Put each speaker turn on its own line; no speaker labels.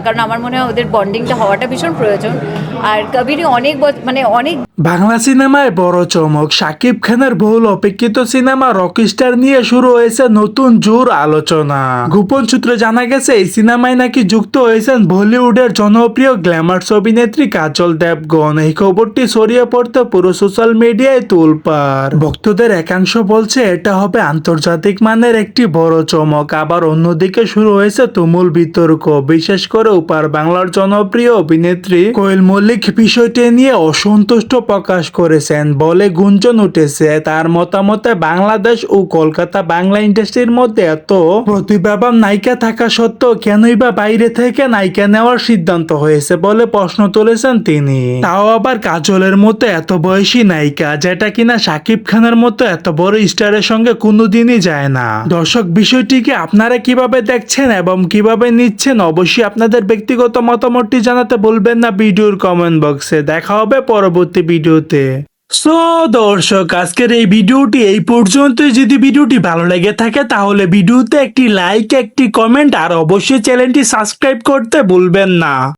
কারণ আমার মনে হয় ওদের বন্ডিংটা হওয়াটা ভীষণ প্রয়োজন। আর কবিরই অনেক
বাংলা সিনেমায় বড় চমক, শাকিব খানের বহুল অপেক্ষিত সিনেমা রকস্টার নিয়ে শুরু হয়েছে নতুন জোর আলোচনা। গোপন সূত্রে জানা গেছে এই সিনেমায় নাকি যুক্ত হয়েছেন বলিউডের জনপ্রিয় গ্ল্যামার্স অভিনেত্রী কাজল দেবগন। এই খবরটি ছড়িয়ে পড়তে পুরো সোশ্যাল মিডিয়ায় তোলপাড়। ভক্তদের একাংশ বলছে এটা হবে আন্তর্জাতিক মানের একটি বড় চমক, আবার অন্যদিকে শুরু হয়েছে তুমুল বিতর্ক। বিশেষ করে ওপার বাংলার জনপ্রিয় অভিনেত্রী কোয়েল মল্লিক বিষয়টি নিয়ে অসন্তুষ্ট প্রকাশ করেছেন বলে গুঞ্জন উঠেছে। তার মতামতে বাংলাদেশ ও কলকাতা বাংলা ইন্ডাস্ট্রির মধ্যে এত প্রতিভাবান নায়িকা থাকা সত্ত্বেও কেনই বা বাইরে থেকে নায়িকা নেওয়ার সিদ্ধান্ত হয়েছে বলে প্রশ্ন তুলেছেন তিনি। তাও আবার কাজলের মতো এত বয়সী নায়িকা, যেটা কিনা শাকিব খানের মতো এত বড় স্টারের সঙ্গে কোনোদিনই যায় না। দর্শক, বিষয়টিকে আপনারা কিভাবে দেখছেন এবং কিভাবে নিচ্ছেন অবশ্যই আপনাদের ব্যক্তিগত মতামতটি জানাতে ভুলবেন না ভিডিওর কমেন্ট বক্সে। দেখা হবে পরবর্তী ভিডিওতে। সো দর্শক, আজকের এই ভিডিওটি এই পর্যন্তই। যদি ভিডিওটি ভালো লেগে থাকে তাহলে ভিডিওতে একটি লাইক, একটি কমেন্ট আর অবশ্যই চ্যানেলটি সাবস্ক্রাইব করতে ভুলবেন না।